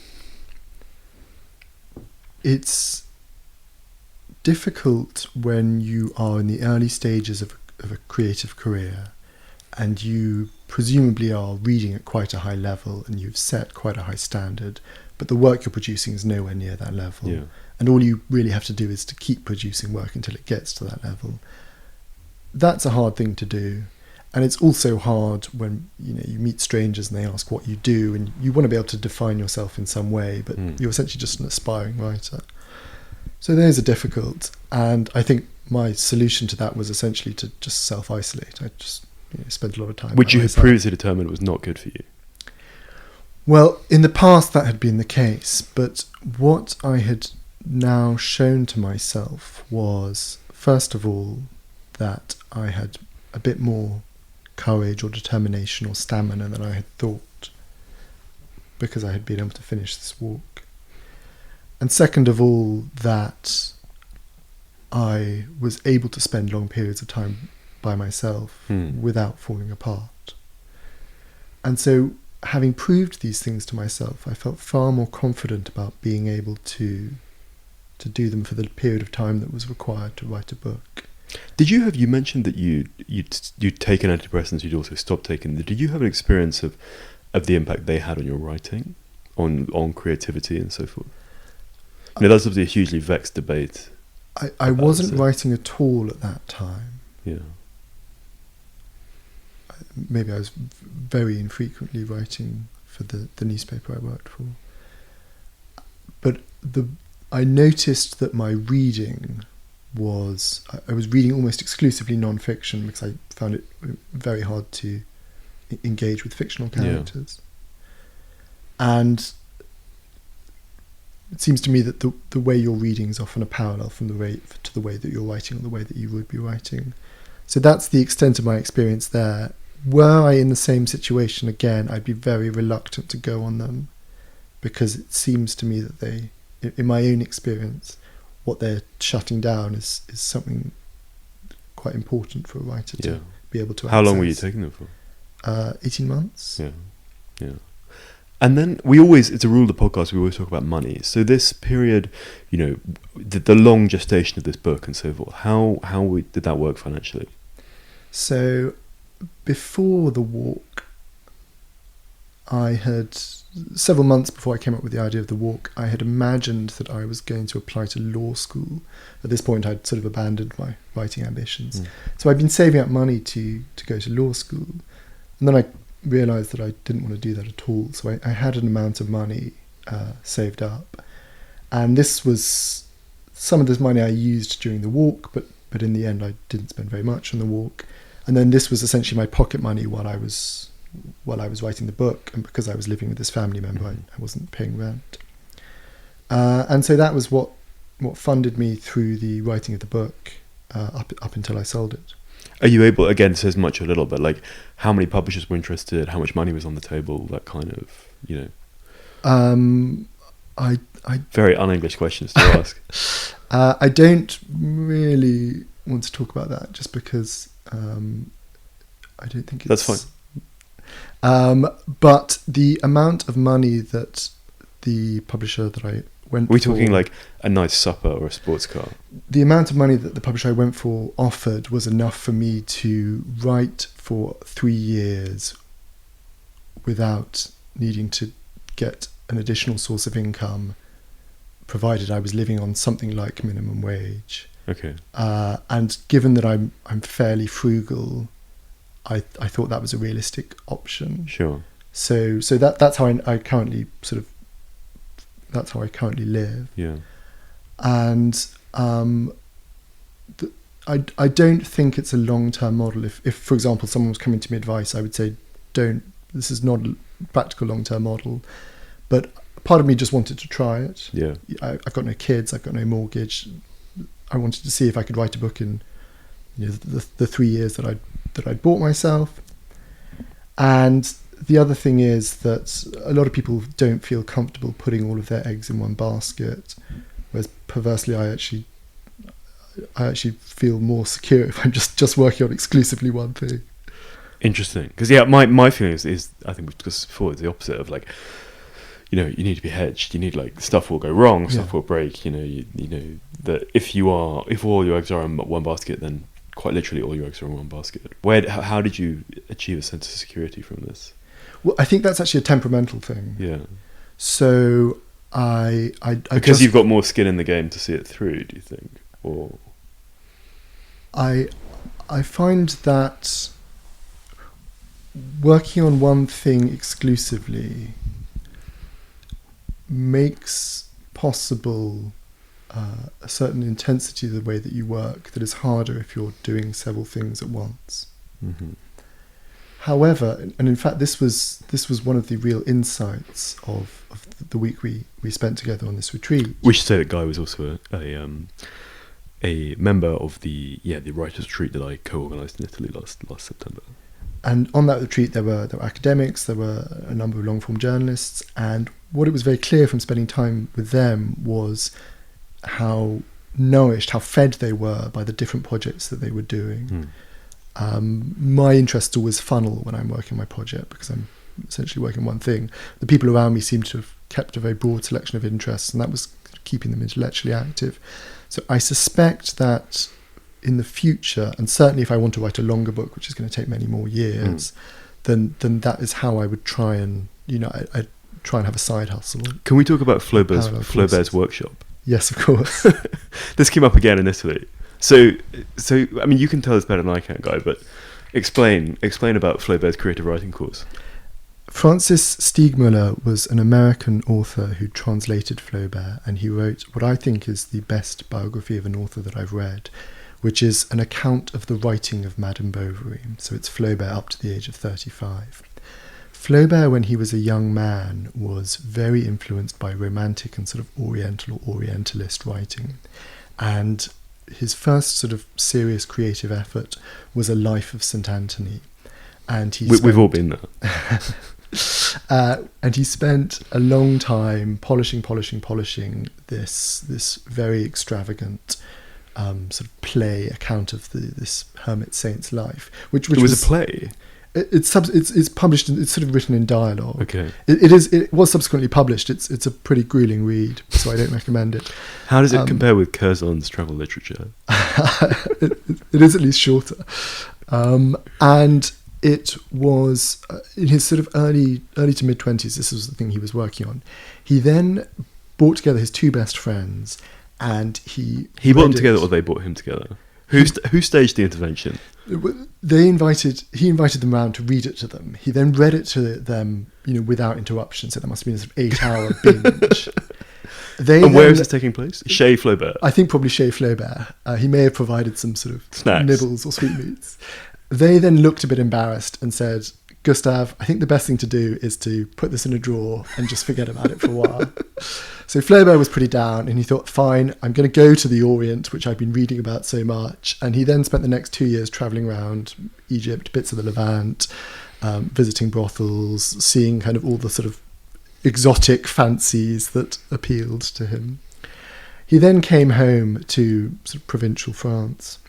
It's difficult when you are in the early stages of a creative career and you presumably are reading at quite a high level and you've set quite a high standard, but the work you're producing is nowhere near that level. Yeah. And all you really have to do is to keep producing work until it gets to that level. That's a hard thing to do. And it's also hard when, you know, you meet strangers and they ask what you do and you want to be able to define yourself in some way, but you're essentially just an aspiring writer. So those are difficult. And I think my solution to that was essentially to just self-isolate. I just spent a lot of time. Which you had previously determined was not good for you. Well, in the past that had been the case, but what I had now shown to myself was, first of all, that I had a bit more courage or determination or stamina than I had thought, because I had been able to finish this walk. And second of all, that I was able to spend long periods of time by myself without falling apart. And so, having proved these things to myself, I felt far more confident about being able to do them for the period of time that was required to write a book. You mentioned that you'd taken antidepressants, you'd also stopped taking them. Did you have an experience of the impact they had on your writing, on creativity and so forth? You know, that's obviously a hugely vexed debate. I wasn't writing at all at that time. Yeah. Maybe I was very infrequently writing for the newspaper I worked for. But I noticed that my reading was... I was reading almost exclusively non-fiction because I found it very hard to engage with fictional characters. Yeah. And it seems to me that the way you're reading is often a parallel to the way that you're writing or the way that you would be writing. So that's the extent of my experience there. Were I in the same situation again, I'd be very reluctant to go on them, because it seems to me that they, in my own experience, what they're shutting down is something quite important for a writer to be able to access. How long were you taking them for? 18 months. Yeah. And then it's a rule of the podcast, we always talk about money. So this period, you know, the long gestation of this book and so forth, how did that work financially? So before the walk, I had, several months before I came up with the idea of the walk, I had imagined that I was going to apply to law school. At this point, I'd sort of abandoned my writing ambitions. So I'd been saving up money to go to law school. And then I realised that I didn't want to do that at all. So I had an amount of money saved up. And this was some of this money I used during the walk, but in the end I didn't spend very much on the walk. And then this was essentially my pocket money while I was writing the book, and because I was living with this family member, I wasn't paying rent. And so that was what what funded me through the writing of the book up until I sold it. Are you able, again, it says much or little, but like how many publishers were interested, how much money was on the table, that kind of, I very un-English questions to ask. I don't really want to talk about that just because I don't think it's... That's fine. But the amount of money that the publisher that I went for... Are we talking like a nice supper or a sports car? The amount of money that the publisher I went for offered was enough for me to write for 3 years without needing to get an additional source of income, provided I was living on something like minimum wage. Okay. And given that I'm fairly frugal, I thought that was a realistic option. Sure. So that's how I currently that's how I currently live. Yeah. And I don't think it's a long-term model. If for example someone was coming to me advice, I would say this is not a practical long-term model. But part of me just wanted to try it. Yeah. I've got no kids, I've got no mortgage. I wanted to see if I could write a book in the 3 years that I'd bought myself. And the other thing is that a lot of people don't feel comfortable putting all of their eggs in one basket, whereas perversely I actually feel more secure if I'm just working on exclusively one thing. Interesting. Because my feeling is I think we've discussed before, it's the opposite of like, you need to be hedged. You need like stuff will go wrong, stuff will break. You know that if all your eggs are in one basket, then quite literally all your eggs are in one basket. How did you achieve a sense of security from this? Well, I think that's actually a temperamental thing. Yeah. So because you've got more skin in the game to see it through. Do you think, or I find that working on one thing exclusively makes possible a certain intensity of the way that you work that is harder if you're doing several things at once. Mm-hmm. However, and in fact this was one of the real insights of the week we spent together on this retreat. We should say that Guy was also a member of the writers' retreat that I co-organised in Italy last September. And on that retreat, there were academics, there were a number of long-form journalists, and what it was very clear from spending time with them was how nourished, how fed they were by the different projects that they were doing. My interest always funnel when I'm working my project because I'm essentially working one thing. The people around me seem to have kept a very broad selection of interests, and that was keeping them intellectually active. So I suspect that in the future, and certainly if I want to write a longer book, which is going to take many more years, then that is how I would try and, I try and have a side hustle. Can we talk about Flaubert's workshop? Yes, of course. This came up again in Italy. So I mean, you can tell us better than I can, Guy, but explain about Flaubert's creative writing course. Francis Stiegmuller was an American author who translated Flaubert, and he wrote what I think is the best biography of an author that I've read, which is an account of the writing of Madame Bovary. So it's Flaubert up to the age of 35. Flaubert, when he was a young man, was very influenced by romantic and sort of Oriental or Orientalist writing. And his first sort of serious creative effort was a life of St. Anthony. And we've all been there. And he spent a long time polishing this very extravagant sort of play account of this hermit saint's life, which was a play. It's published. It's sort of written in dialogue. Okay. It was subsequently published. It's a pretty grueling read, so I don't recommend it. How does it compare with Curzon's travel literature? It is at least shorter, and it was in his sort of early to mid 20s. This was the thing he was working on. He then brought together his two best friends, and he brought them together, or they brought him together. Who staged the intervention? He invited them round to read it to them. He then read it to them, without interruption. So there must have been a sort of 8-hour binge. Where is this taking place? Chez Flaubert. I think probably chez Flaubert. He may have provided some sort of snacks, nibbles or sweetmeats. They then looked a bit embarrassed and said, Gustav, I think the best thing to do is to put this in a drawer and just forget about it for a while. So Flaubert was pretty down, and he thought, fine, I'm going to go to the Orient, which I've been reading about so much. And he then spent the next 2 years travelling around Egypt, bits of the Levant, visiting brothels, seeing kind of all the sort of exotic fancies that appealed to him. He then came home to sort of provincial France,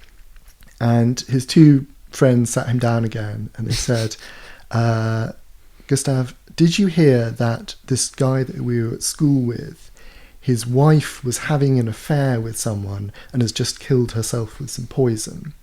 and his two friends sat him down again, and they said, Gustav, did you hear that this guy that we were at school with, his wife was having an affair with someone and has just killed herself with some poison?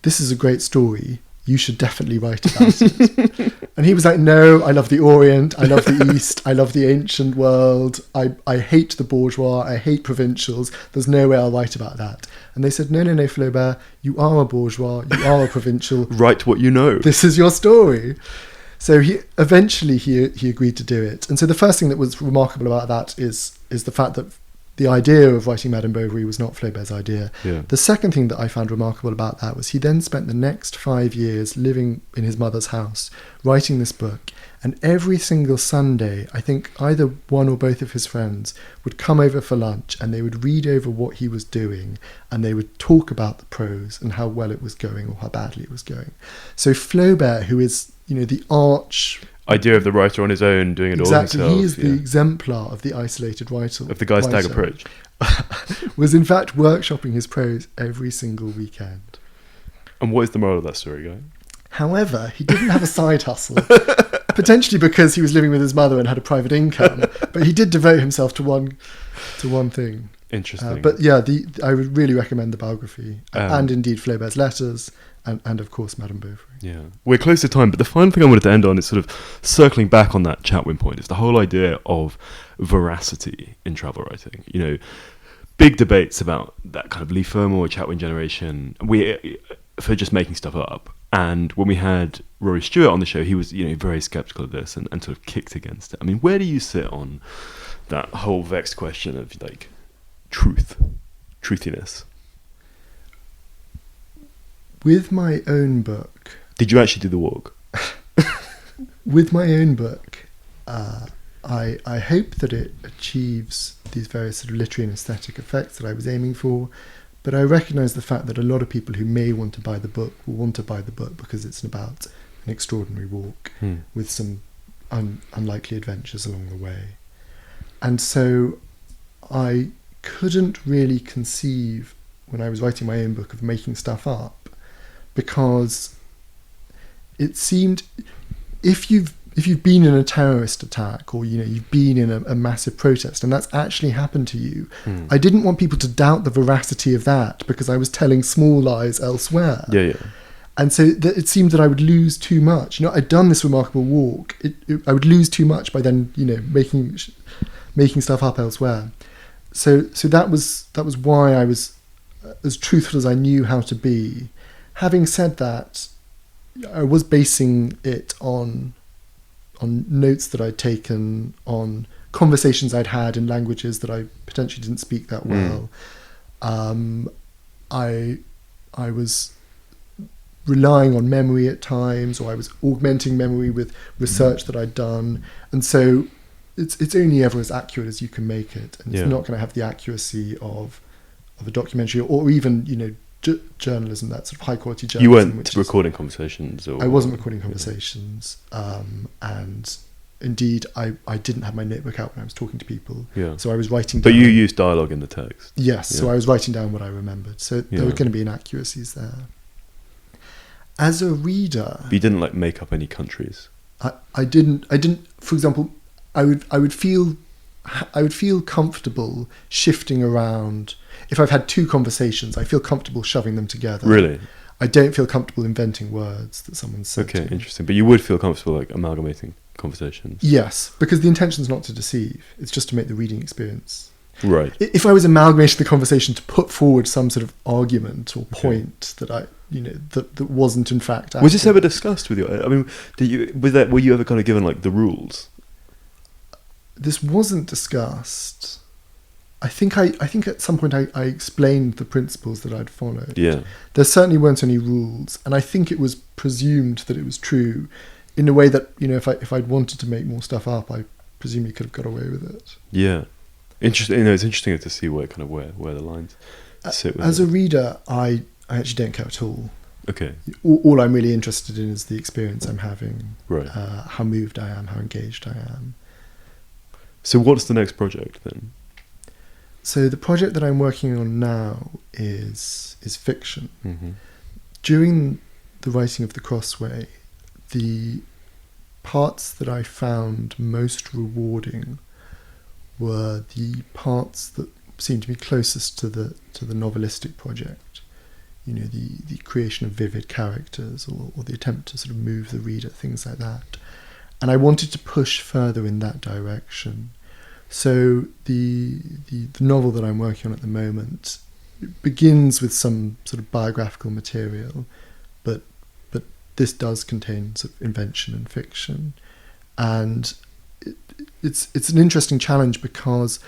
This is a great story. You should definitely write about it. And he was like, no, I love the Orient, I love the East, I love the ancient world, I hate the bourgeois, I hate provincials, there's no way I'll write about that. And they said, no, Flaubert, you are a bourgeois, you are a provincial. Write what you know. This is your story. So he agreed to do it. And so the first thing that was remarkable about that is the fact that the idea of writing Madame Bovary was not Flaubert's idea. Yeah. The second thing that I found remarkable about that was he then spent the next 5 years living in his mother's house, writing this book. And every single Sunday, I think either one or both of his friends would come over for lunch, and they would read over what he was doing, and they would talk about the prose and how well it was going or how badly it was going. So Flaubert, who is, the arch idea of the writer on his own, doing it all himself. He is the exemplar of the isolated writer. Of the Guy Stagg approach. Was in fact workshopping his prose every single weekend. And what is the moral of that story, Guy? However, he didn't have a side hustle. Potentially because he was living with his mother and had a private income. But he did devote himself to one thing. Interesting. But yeah, I would really recommend the biography. And indeed Flaubert's letters. And of course, Madame Bovary. Yeah, we're close to time, but the final thing I wanted to end on is sort of circling back on that Chatwin point. Is the whole idea of veracity in travel writing. Big debates about that kind of Lee Fermor or Chatwin generation. For just making stuff up. And when we had Rory Stewart on the show, he was very skeptical of this and sort of kicked against it. I mean, where do you sit on that whole vexed question of like truthiness? With my own book... Did you actually do the walk? With my own book, I hope that it achieves these various sort of literary and aesthetic effects that I was aiming for, but I recognise the fact that a lot of people who may want to buy the book will want to buy the book because it's about an extraordinary walk with some unlikely adventures along the way. And so I couldn't really conceive, when I was writing my own book, of making stuff up, because it seemed, if you've been in a terrorist attack or you've been in a massive protest and that's actually happened to you, I didn't want people to doubt the veracity of that because I was telling small lies elsewhere. Yeah. And so it seemed that I would lose too much. I'd done this remarkable walk. I would lose too much by then making stuff up elsewhere. So that was why I was as truthful as I knew how to be. Having said that, I was basing it on notes that I'd taken, on conversations I'd had in languages that I potentially didn't speak that well. I was relying on memory at times, or I was augmenting memory with research that I'd done, and so it's only ever as accurate as you can make it, and it's not going to have the accuracy of a documentary or even journalism, that sort of high quality journalism. You weren't recording conversations? I wasn't recording conversations, and indeed I didn't have my notebook out when I was talking to people. So I was writing down. But you used dialogue in the text? Yes, so I was writing down what I remembered. So there were going to be inaccuracies there. As a reader... But you didn't make up any countries? I didn't. For example, I would feel comfortable shifting around. If I've had two conversations, I feel comfortable shoving them together. Really? I don't feel comfortable inventing words that someone said. Okay, interesting. But you would feel comfortable amalgamating conversations? Yes, because the intention's not to deceive. It's just to make the reading experience. Right. If I was amalgamating the conversation to put forward some sort of argument or point that that wasn't in fact accurate. Was this ever discussed with you? I mean, were you ever kind of given the rules? This wasn't discussed. I think at some point I explained the principles that I'd followed. Yeah. There certainly weren't any rules, and I think it was presumed that it was true, in a way that, you know, if I'd wanted to make more stuff up, I presumably could have got away with it. Yeah. Interesting. You know, it's interesting to see where the lines sit with As it. a reader, I actually don't care at all. Okay. All I'm really interested in is the experience I'm having, Right. how moved I am, how engaged I am. So what's the next project then? So the project that I'm working on now is fiction. Mm-hmm. During the writing of The Crossway, the parts that I found most rewarding were the parts that seemed to be closest to the novelistic project. You know, the creation of vivid characters, or the attempt to sort of move the reader, things like that. And I wanted to push further in that direction. So the novel that I'm working on at the moment begins with some sort of biographical material, but this does contain sort of invention and fiction. And it's an interesting challenge, because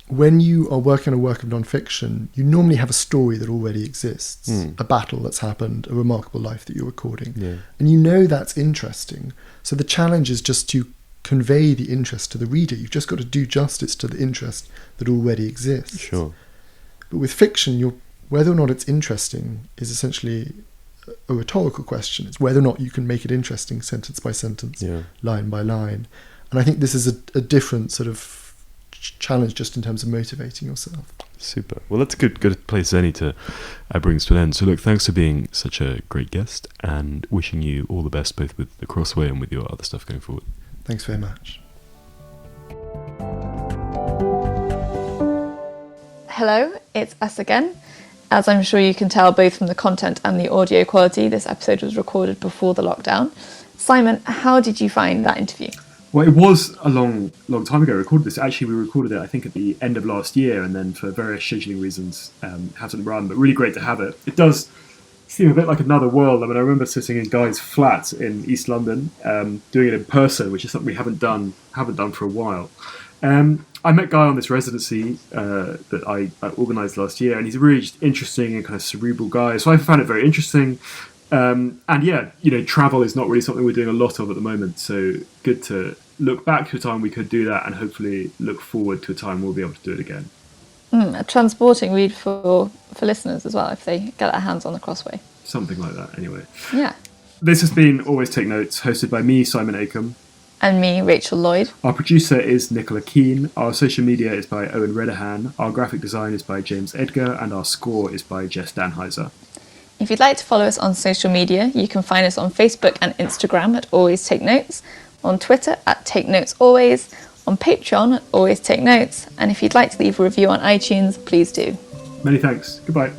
when you are working on a work of non-fiction, you normally have a story that already exists, a battle that's happened, a remarkable life that you're recording. Yeah. And you know that's interesting. So the challenge is just to convey the interest to the reader. You've just got to do justice to the interest that already exists. Sure. But with fiction, whether or not it's interesting is essentially a rhetorical question. It's whether or not you can make it interesting sentence by sentence, line by line. And I think this is a different sort of challenge, just in terms of motivating yourself. Super. Well, that's a good place, Any, to bring us to an end. So look, thanks for being such a great guest, and wishing you all the best, both with The Crossway and with your other stuff going forward. Thanks very much. Hello, it's us again. As I'm sure you can tell both from the content and the audio quality, this episode was recorded before the lockdown. Simon, how did you find that interview? Well, it was a long time ago I recorded this. Actually, we recorded it, I think, at the end of last year, and then for various scheduling reasons hasn't run, but really great to have it. It does seem a bit like another world. I mean, I remember sitting in Guy's flat in East London, doing it in person, which is something we haven't done for a while. I met Guy on this residency that I organised last year, and he's a really interesting and kind of cerebral guy, so I found it very interesting. And yeah, you know, travel is not really something we're doing a lot of at the moment, so good to look back to a time we could do that, and hopefully look forward to a time we'll be able to do it again. A transporting read for listeners as well, if they get their hands on The Crossway. Something like that, anyway. Yeah. This has been Always Take Notes, hosted by me, Simon Acombe. And me, Rachel Lloyd. Our producer is Nicola Keane. Our social media is by Owen Redahan. Our graphic design is by James Edgar, and our score is by Jess Danheiser. If you'd like to follow us on social media, you can find us on Facebook and Instagram at Always Take Notes, on Twitter at Take Notes Always, on Patreon at Always Take Notes, and if you'd like to leave a review on iTunes, please do. Many thanks. Goodbye.